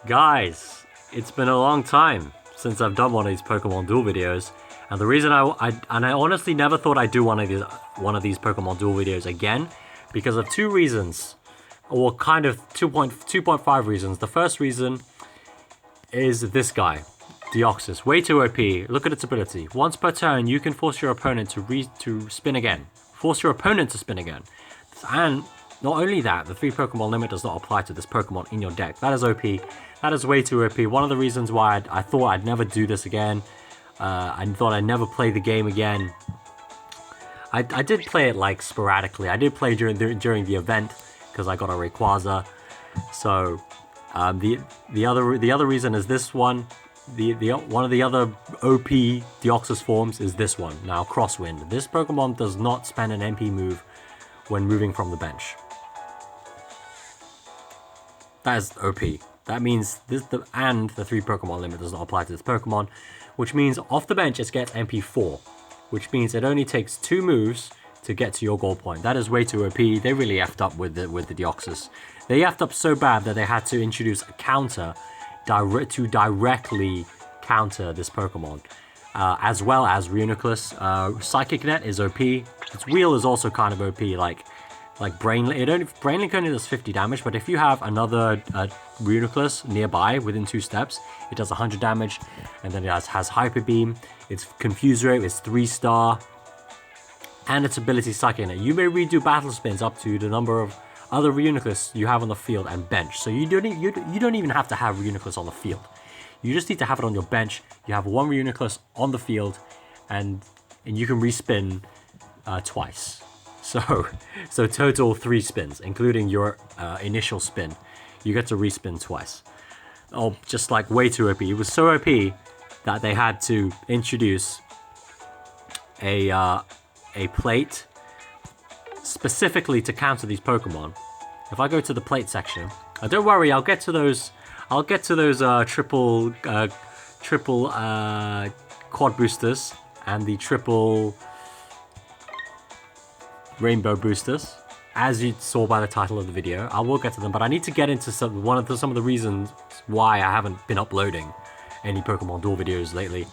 Guys, it's been a long time since I've done one of these Pokemon Duel videos, and the reason I honestly never thought I'd do one of these Pokemon Duel videos again, because of two reasons, or kind of 2.5 reasons. The first reason is this guy, Deoxys, way too OP. Look at its ability. Once per turn, you can force your opponent to spin again. Force your opponent to spin again, and not only that, the 3 Pokemon limit does not apply to this Pokemon in your deck. That is OP. That is way too OP. One of the reasons why I thought I'd never do this again. I thought I'd never play the game again. I did play it like sporadically. I did play during the event because I got a Rayquaza. So the other reason is this one. One of the other OP Deoxys forms is this one. Now Crosswind. This Pokemon does not spend an MP move when moving from the bench. That is OP. That means the 3 Pokemon limit does not apply to this Pokemon, which means off the bench it gets MP4, which means it only takes 2 moves to get to your goal point. That is way too OP. They really effed up with the Deoxys. They effed up so bad that they had to introduce a counter to directly counter this Pokemon, as well as Reuniclus. Psychic Net is OP. Its Wheel is also kind of OP, like Brainlink only does 50 damage, but if you have another Reuniclus nearby within 2 steps, it does 100 damage, and then it has Hyper Beam. Its Confuse Rate is 3-star, and its ability Psychic Net. You may redo battle spins up to the number of other Reuniclus you have on the field and bench. So you don't even have to have Reuniclus on the field. You just need to have it on your bench. You have 1 Reuniclus on the field, and you can respin twice. So total 3 spins, including your initial spin. You get to respin twice. Oh, just like way too OP. It was so OP that they had to introduce a plate specifically to counter these Pokemon. If I go to the plate section, don't worry, I'll get to those triple quad boosters and the triple rainbow boosters, as you saw by the title of the video. I will get to them, but I need to get into some of the reasons why I haven't been uploading any Pokemon Duel videos lately.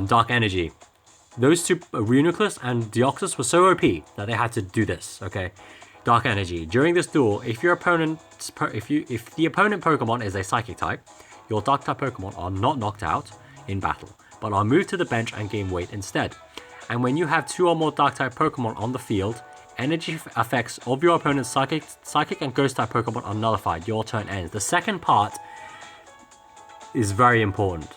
Dark Energy. Those 2, Reuniclus and Deoxys, were so OP that they had to do this. Okay, Dark Energy. During this duel, if the opponent Pokemon is a Psychic type, your Dark type Pokemon are not knocked out in battle, but are moved to the bench and gain weight instead. And when you have 2 or more Dark type Pokemon on the field, energy effects of your opponent's Psychic and Ghost type Pokemon are nullified. Your turn ends. The second part is very important.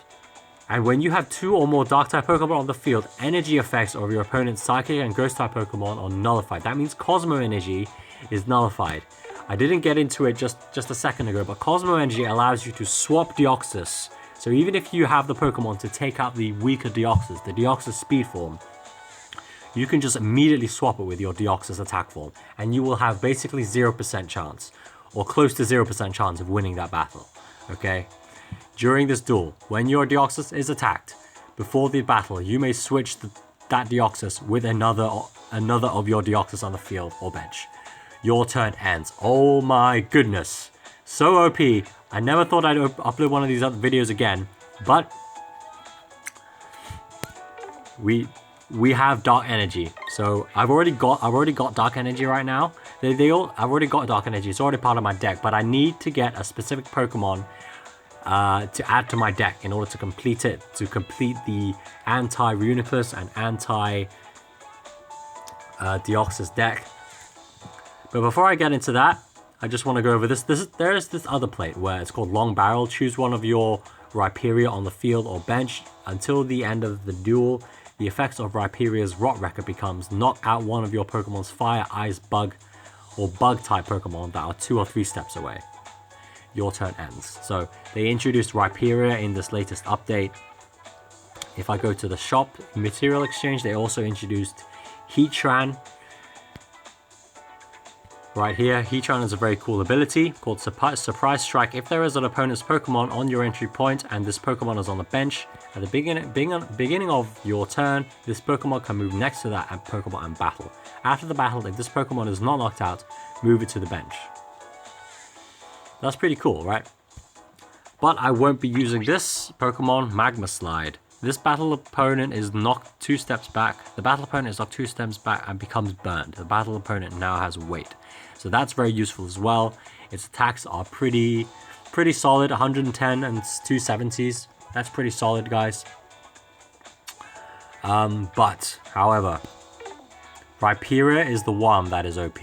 And when you have 2 or more Dark type Pokemon on the field, energy effects of your opponent's Psychic and Ghost type Pokemon are nullified. That means Cosmo Energy is nullified. I didn't get into it just a second ago, but Cosmo Energy allows you to swap Deoxys. So even if you have the Pokemon to take out the weaker Deoxys, the Deoxys speed form, you can just immediately swap it with your Deoxys attack form, and you will have basically 0% chance, or close to 0% chance of winning that battle. Okay? During this duel, when your Deoxys is attacked, before the battle, you may switch that Deoxys with another of your Deoxys on the field or bench. Your turn ends. Oh my goodness. So OP. I never thought I'd upload one of these other videos again, but we have Dark Energy. So I've already got Dark Energy right now. I've already got Dark Energy. It's already part of my deck, but I need to get a specific Pokemon to add to my deck in order to complete it, to complete the anti-Reuniclus and anti-Deoxys deck. But before I get into that, I just want to go over this. There is this other plate where it's called Long Barrel. Choose one of your Rhyperior on the field or bench. Until the end of the duel, the effects of Rhyperior's Rot Record becomes knock out one of your Pokemon's Fire, Ice, Bug, or Bug type Pokemon that are 2 or 3 steps away. Your turn ends. So they introduced Rhyperior in this latest update. If I go to the shop material exchange, they also introduced Heatran. Right here, Heatran is a very cool ability called Surprise Strike. If there is an opponent's Pokemon on your entry point and this Pokemon is on the bench, at the beginning of your turn, this Pokemon can move next to that Pokemon and battle. After the battle, if this Pokemon is not knocked out, move it to the bench. That's pretty cool, right? But I won't be using this Pokemon, Magma Slide. This battle opponent is knocked 2 steps back. The battle opponent is knocked 2 steps back and becomes burned. The battle opponent now has weight. So that's very useful as well. Its attacks are pretty solid, 110 and 270s. That's pretty solid, guys. But, however, Rhyperior is the one that is OP.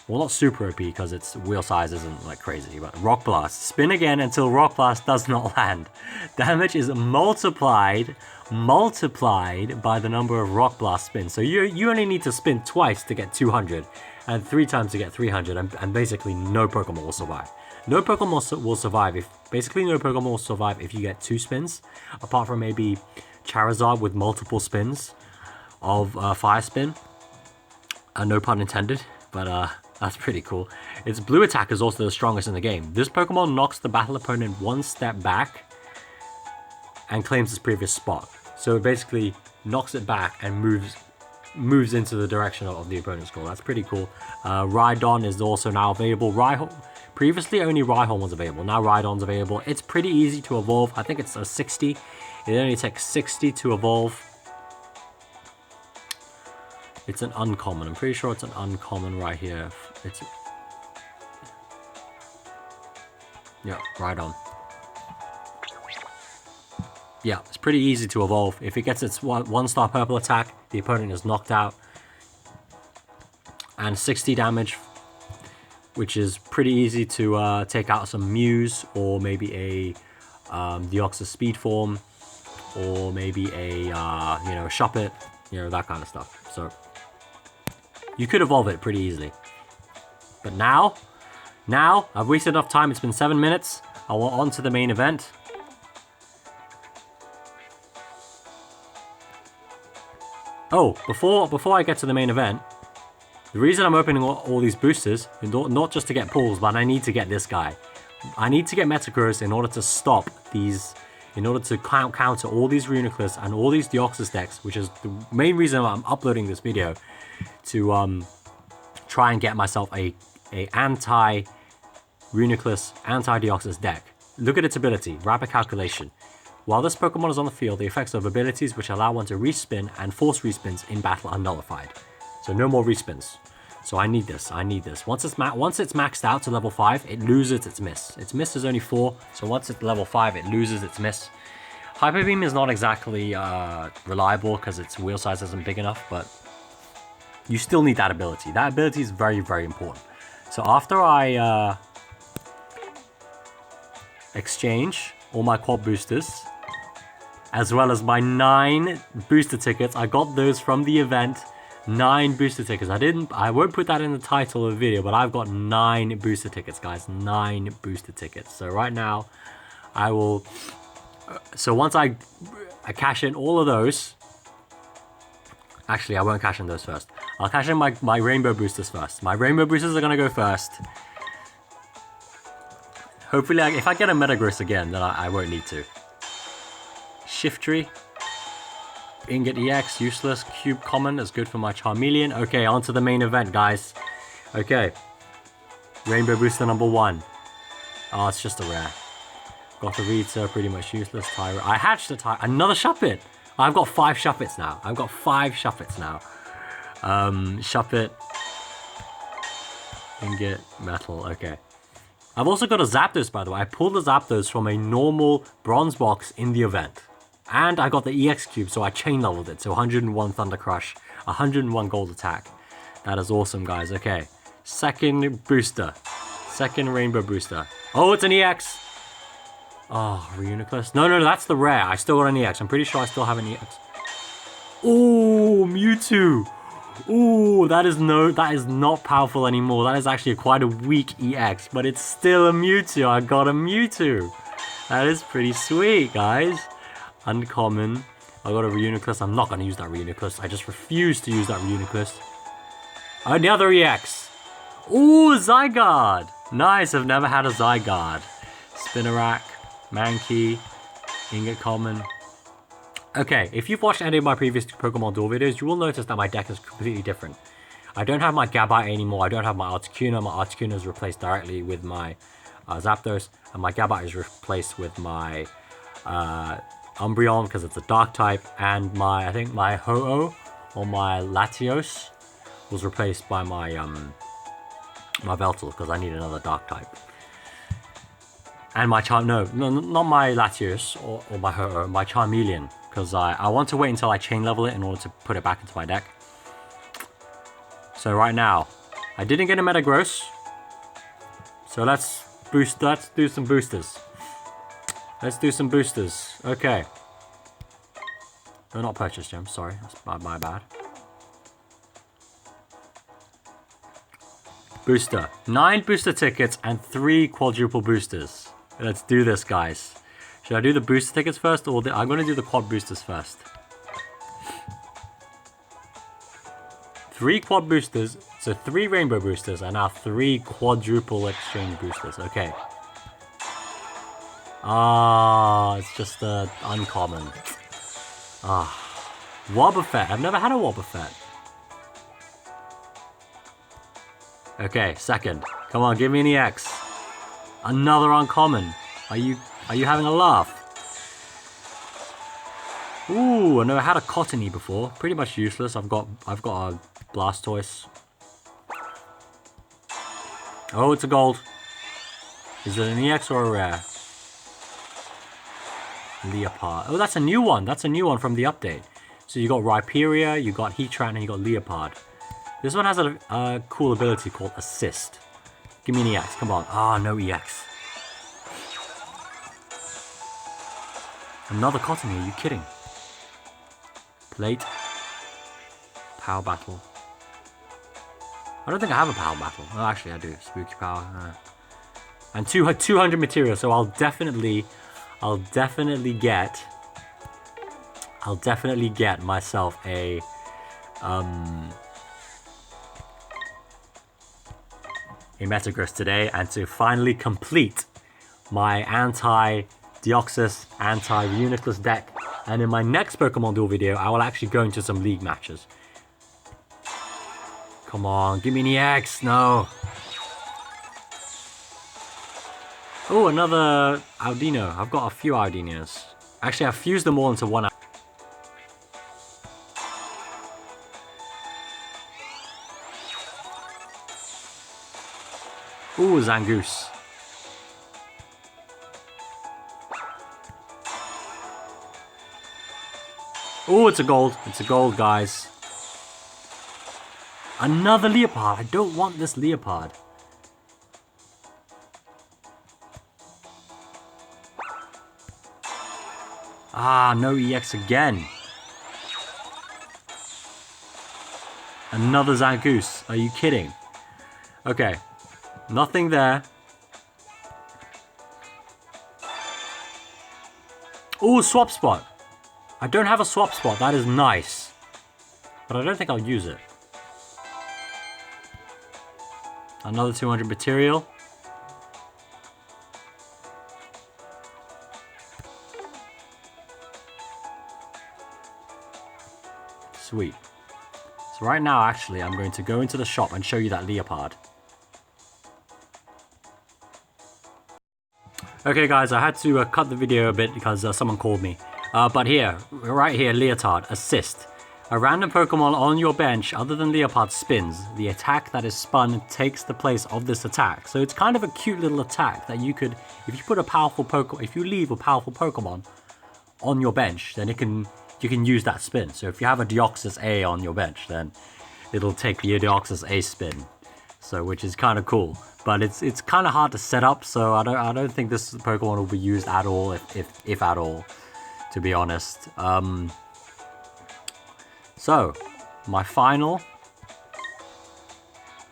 Well, not super OP because its wheel size isn't like crazy, but Rock Blast. Spin again until Rock Blast does not land. Damage is multiplied by the number of Rock Blast spins. So you only need to spin twice to get 200 and 3 times to get 300, and basically no Pokemon will survive. No Pokemon will survive if you get 2 spins, apart from maybe Charizard with multiple spins of Fire Spin. No pun intended, but that's pretty cool. Its blue attack is also the strongest in the game. This Pokemon knocks the battle opponent 1 step back and claims its previous spot. So it basically knocks it back and moves into the direction of the opponent's goal. That's pretty cool. Rhydon is also now available. Previously only Rhyhorn was available. Now Rhydon's available. It's pretty easy to evolve. I think it's a 60. It only takes 60 to evolve. It's an uncommon. I'm pretty sure it's an uncommon right here. Yeah, Rhydon. Yeah, it's pretty easy to evolve. If it gets its 1-star purple attack, the opponent is knocked out. And 60 damage, which is pretty easy to take out some Mews, or maybe a Deoxys Speed Form, or maybe a Shuppet, that kind of stuff. So you could evolve it pretty easily. But now I've wasted enough time. It's been 7 minutes. I want on to the main event. Oh, before I get to the main event, the reason I'm opening all these boosters is not just to get pulls, but I need to get this guy. I need to get Metagross in order to stop these, in order to counter all these Reuniclus and all these Deoxys decks, which is the main reason I'm uploading this video, to try and get myself a anti-Reuniclus, anti-Deoxys deck. Look at its ability, Rapid Calculation. While this Pokemon is on the field, the effects of abilities which allow one to respin and force respins in battle are nullified. So no more respins. So I need this. Once it's maxed out to level 5, it loses its miss. Its miss is only 4, so once it's level 5, it loses its miss. Hyper Beam is not exactly reliable because its wheel size isn't big enough, but you still need that ability. That ability is very, very important. So after I exchange all my quad boosters, as well as my 9 booster tickets, I got those from the event. 9 booster tickets. I won't put that in the title of the video, but I've got 9 booster tickets, guys. 9 booster tickets. So right now, I will. So once I cash in all of those. Actually, I won't cash in those first. I'll cash in my rainbow boosters first. My rainbow boosters are gonna go first. Hopefully, if I get a Metagross again, then I won't need to. Shiftry. Ingot EX, useless. Cube Common is good for my Charmeleon. Okay, on to the main event, guys. Okay. Rainbow Booster number 1. Oh, it's just a rare. Gothorita, pretty much useless. Tyro. I hatched another Shuppet. I've got 5 Shuppets now. Shuppet. Ingot, Metal. Okay. I've also got a Zapdos, by the way. I pulled the Zapdos from a normal bronze box in the event. And I got the EX Cube, so I chain leveled it. So 101 Thunder Crush, 101 Gold Attack. That is awesome, guys. Okay. Second booster. Second Rainbow Booster. Oh, it's an EX. Oh, Reuniclus. No, that's the rare. I still got an EX. I'm pretty sure I still have an EX. Oh, Mewtwo. Ooh, that is not powerful anymore. That is actually quite a weak EX, but it's still a Mewtwo. I got a Mewtwo. That is pretty sweet, guys. Uncommon. I got a Reuniclus. I'm not going to use that Reuniclus. I just refuse to use that Reuniclus. Another EX. Ooh, Zygarde. Nice, I've never had a Zygarde. Spinarak, Mankey, Ingot Common. Okay, if you've watched any of my previous Pokemon Duel videos, you will notice that my deck is completely different. I don't have my Gabite anymore. I don't have my Articuno. My Articuno is replaced directly with my Zapdos, and my Gabite is replaced with my Umbreon because it's a dark type, and I think my Ho-Oh or my Latios was replaced by my my Veltal because I need another dark type. And my not my Latios or my Ho-Oh, my Charmeleon, because I want to wait until I chain level it in order to put it back into my deck. So right now, I didn't get a Metagross, so let's do some boosters. Let's do some boosters. Okay. Oh, not purchase gem, sorry, that's my bad. Booster. 9 booster tickets and 3 quadruple boosters. Let's do this, guys. Should I do the booster tickets first, or I'm going to do the quad boosters first. 3 quad boosters, so 3 rainbow boosters, and now 3 quadruple exchange boosters. Okay. It's just uncommon. Wobbuffet. I've never had a Wobbuffet. Okay, second. Come on, give me an EX. Another uncommon. Are you having a laugh? Ooh, I never had a Cottonee before. Pretty much useless. I've got a Blastoise. Oh, it's a gold. Is it an EX or a rare? Leopard. Oh, that's a new one. That's a new one from the update. So you got Rhyperior, you got Heatran, and you got Leopard. This one has a cool ability called Assist. Give me an EX. Come on. No EX. Another Cottonee. Are you kidding? Plate. Power Battle. I don't think I have a Power Battle. Oh, actually, I do. Spooky Power. And 200 material. So I'll definitely get myself a Metagross today, and to finally complete my anti-Deoxys, anti-Reuniclus deck. And in my next Pokemon Duel video, I will actually go into some league matches. Come on, give me an EX. No. Oh, another Audino. I've got a few Audinos. Actually, I've fused them all into one. Ooh, Zangoose. Ooh, it's a gold. It's a gold, guys. Another Leopard. I don't want this Leopard. No EX again. Another Zangoose. Are you kidding? Okay. Nothing there. Ooh, swap spot. I don't have a swap spot. That is nice. But I don't think I'll use it. Another 200 material. Sweet. So right now, actually, I'm going to go into the shop and show you that Leopard. Okay, guys, I had to cut the video a bit because someone called me. But here, right here, Leopard, Assist. A random Pokemon on your bench other than Leopard spins. The attack that is spun takes the place of this attack. So it's kind of a cute little attack that you could, if you put a powerful Pokemon, if you leave a powerful Pokemon on your bench, then you can use that spin. So if you have a Deoxys A on your bench, then it'll take your Deoxys A spin. So which is kind of cool. But it's kind of hard to set up, so I don't think this Pokemon will be used at all, if at all, to be honest. So, my final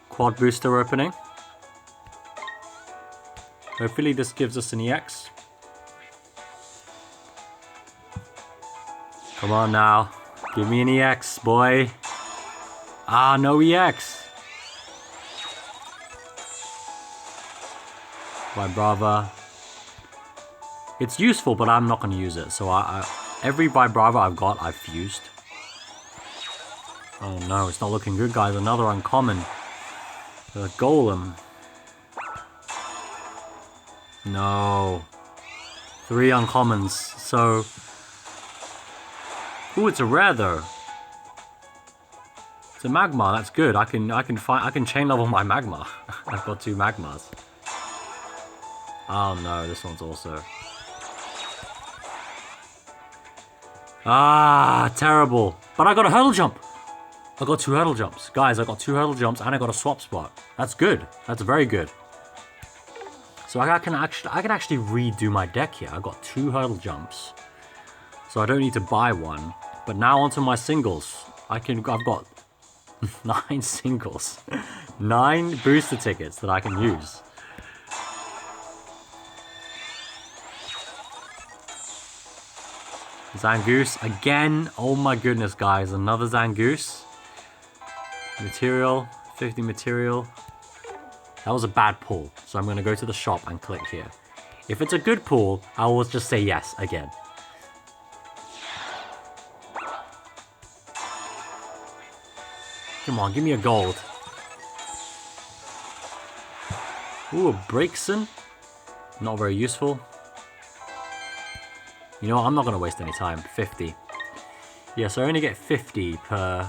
quad booster opening. Hopefully this gives us an EX. Come on now, give me an EX, boy. No EX. Vibrava. It's useful, but I'm not going to use it. So every Vibrava I've got, I've fused. Oh no, it's not looking good, guys. Another uncommon. The Golem. No. 3 uncommons. So... Ooh, it's a rare though. It's a Magmar. That's good. I can chain level my Magmar. I've got 2 Magmars. Oh no, this one's also... Ah, terrible. But I got a hurdle jump. I got 2 hurdle jumps. Guys, I got 2 hurdle jumps and I got a swap spot. That's good. That's very good. So I can actually redo my deck here. I got 2 hurdle jumps. So I don't need to buy one. But now onto my singles. I've got 9 singles. 9 booster tickets that I can use. Zangoose again. Oh my goodness, guys. Another Zangoose. Material. 50 material. That was a bad pull. So I'm going to go to the shop and click here. If it's a good pull, I will just say yes again. Come on, give me a gold. Ooh, a Braixen. Not very useful. You know what? I'm not going to waste any time. 50. Yeah, so I only get 50 per...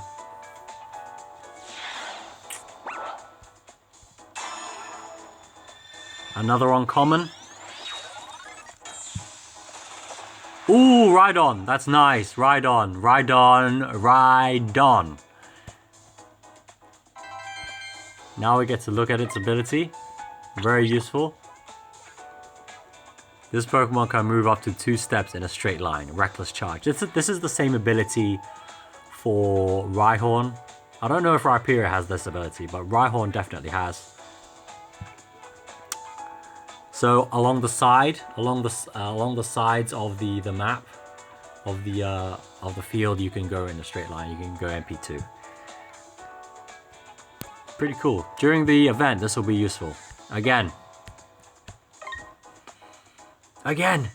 Another uncommon. Ooh, Rhydon. That's nice. Rhydon. Rhydon. Now we get to look at its ability. Very useful. This Pokemon can move up to 2 steps in a straight line. Reckless Charge. This is the same ability for Rhyhorn. I don't know if Rhyperior has this ability, but Rhyhorn definitely has. So along the sides of the map of the field, you can go in a straight line. You can go MP2. Pretty cool. During the event, this will be useful. Again. Again.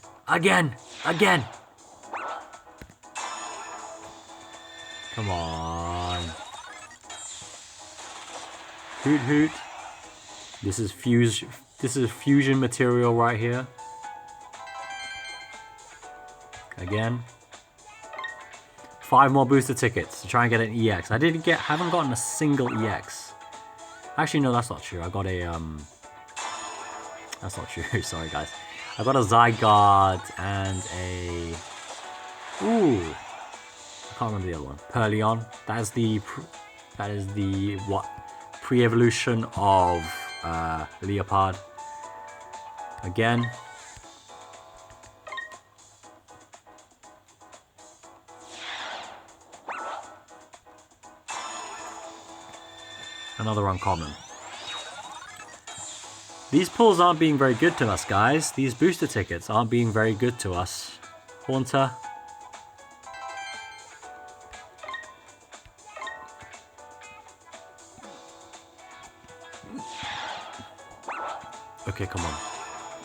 Come on. Hoothoot. This is fusion material right here. Again. 5 more booster tickets to try and get an EX. Haven't gotten a single EX. Actually, no, that's not true. I got a that's not true. Sorry, guys. I got a Zygarde and a... Ooh. I can't remember the other one. Perleon. That is the what? Pre-evolution of Leopard. Again. Another uncommon. These pulls aren't being very good to us, guys. These booster tickets aren't being very good to us. Haunter. Okay, come on.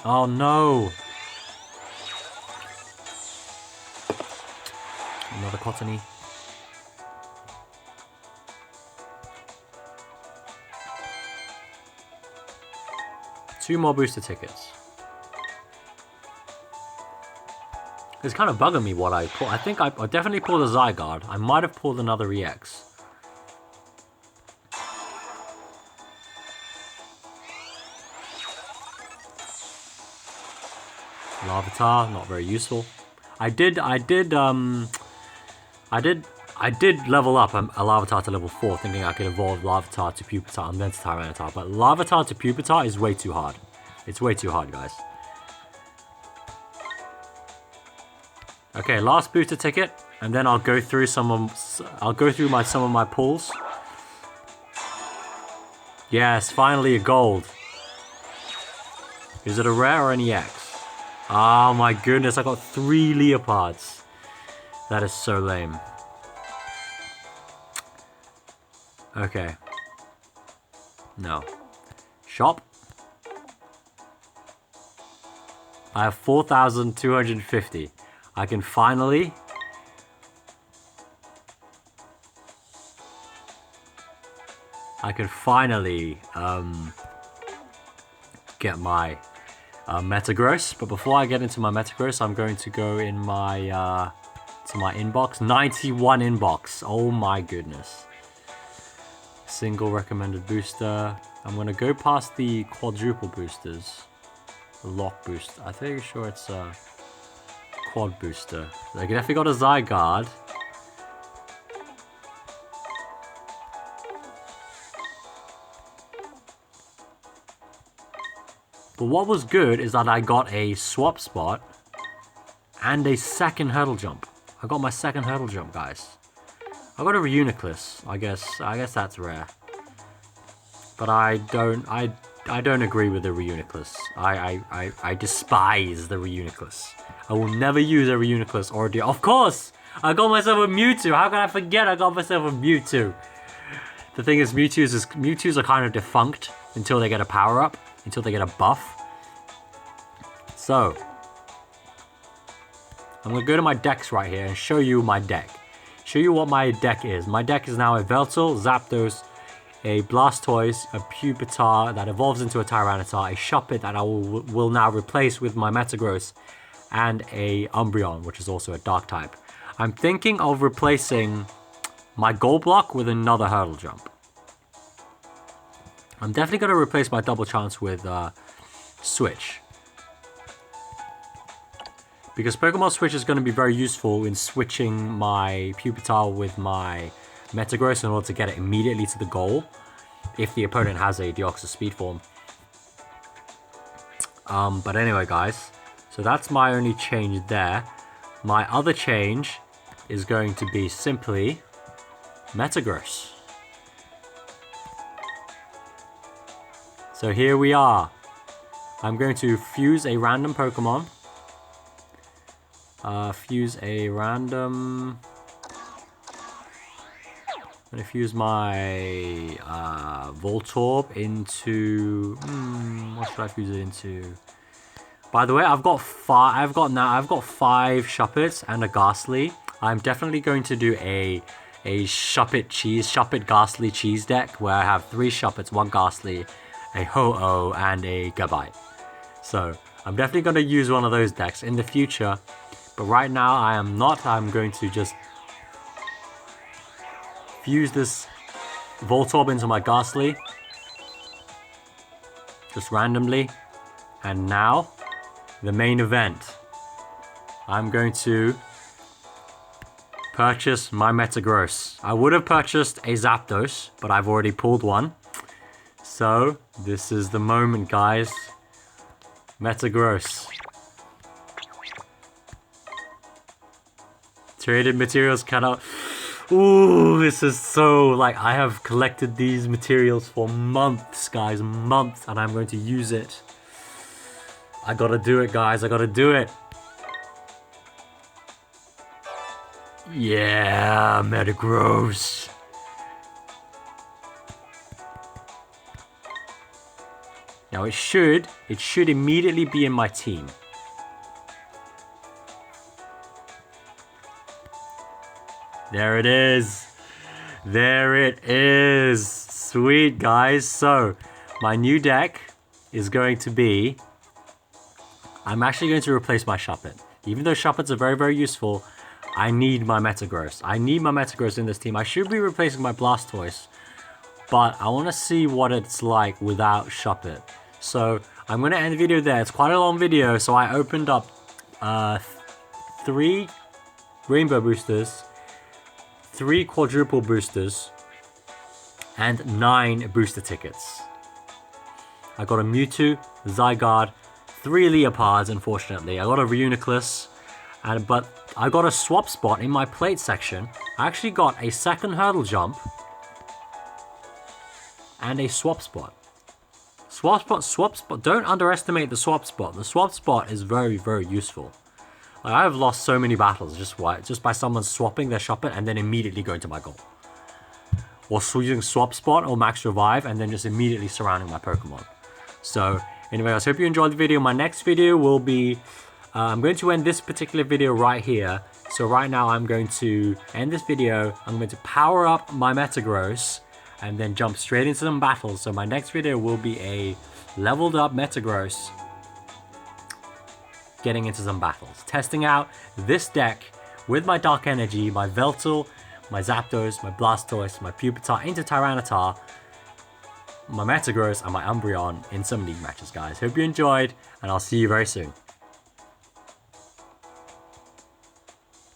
Oh no! Another Cottonee. Two more booster tickets. It's kind of bugging me what I pulled. I think I definitely pulled a Zygarde. I might have pulled another EX. Larvitar, not very useful. I did level up a Larvitar to level 4, thinking I could evolve Larvitar to Pupitar and then to Tyranitar. But Larvitar to Pupitar is way too hard. It's way too hard, guys. Okay, last booster ticket, and then I'll go through some of my pulls. Yes, finally a gold. Is it a rare or an EX? Oh my goodness, I got 3 Leopards. That is so lame. Okay. No. Shop. I have 4,250. I can finally... get my Metagross. But before I get into my Metagross, I'm going to go in my to my inbox. 91 inbox. Oh my goodness. Single recommended booster. I'm going to go past the quadruple boosters. The lock boost. I'm pretty sure it's a quad booster. I definitely got a Zygarde. But what was good is that I got a swap spot and a second hurdle jump. I got my second hurdle jump, guys. I got a Reuniclus. I guess that's rare. But I don't agree with the Reuniclus. I despise the Reuniclus. I will never use a Reuniclus or a Deoxys. Of course! I got myself a Mewtwo. How can I forget I got myself a Mewtwo? The thing is, Mewtwo's are kind of defunct until they get a power up, until they get a buff. So, I'm going to go to my decks right here and show you my deck. Show you what my deck is. My deck is now a Veltal, Zapdos, a Blastoise, a Pupitar that evolves into a Tyranitar, a Shuppet that I will now replace with my Metagross, and a Umbreon, which is also a Dark type. I'm thinking of replacing my Gold Block with another Hurdle Jump. I'm definitely going to replace my Double Chance with Switch. Because Pokemon Switch is going to be very useful in switching my Pupitar with my Metagross in order to get it immediately to the goal if the opponent has a Deoxys Speed Form. But anyway, guys, so that's my only change there. My other change is going to be simply Metagross. So here we are. I'm going to fuse a random Pokemon. Fuse a random... I'm going to fuse my Voltorb into... what should I fuse it into? By the way, I've got 5 Shuppets and a Ghastly. I'm definitely going to do a Shuppet Ghastly cheese deck where I have 3 Shuppets, 1 Ghastly, a Ho-Oh, and a Gabite. So I'm definitely going to use one of those decks in the future. But right now I am not. I'm going to just fuse this Voltorb into my Ghastly. Just randomly. And now, the main event. I'm going to purchase my Metagross. I would have purchased a Zapdos, but I've already pulled one. So, this is the moment, guys. Metagross. Traded materials cannot... Ooh, this is so... Like, I have collected these materials for months, guys. Months. And I'm going to use it. I gotta do it, guys. I gotta do it. Yeah, Metagross. Now, it should immediately be in my team. There it is. There it is. Sweet, guys. So, my new deck is going to be... I'm actually going to replace my Shuppet. Even though Shuppets are very, very useful, I need my Metagross. I need my Metagross in this team. I should be replacing my Blastoise, but I want to see what it's like without Shuppet. So, I'm going to end the video there. It's quite a long video, so I opened up 3 Rainbow Boosters, 3 Quadruple Boosters, and 9 Booster Tickets. I got a Mewtwo, Zygarde, 3 Leopards, unfortunately. I got a Reuniclus, but I got a swap spot in my plate section. I actually got a second hurdle jump and a swap spot. Swap spot. Don't underestimate the swap spot. The swap spot is very, very useful. Like, I have lost so many battles just by someone swapping their Shuppet and then immediately going to my goal. Or using swap spot or max revive and then just immediately surrounding my Pokemon. So, anyway, I hope you enjoyed the video. My next video will be... I'm going to end this particular video right here. So right now I'm going to end this video. I'm going to power up my Metagross and then jump straight into some battles. So my next video will be a leveled up Metagross getting into some battles. Testing out this deck with my Dark Energy, my Veltal, my Zapdos, my Blastoise, my Pupitar into Tyranitar, my Metagross, and my Umbreon in some League matches, guys. Hope you enjoyed, and I'll see you very soon.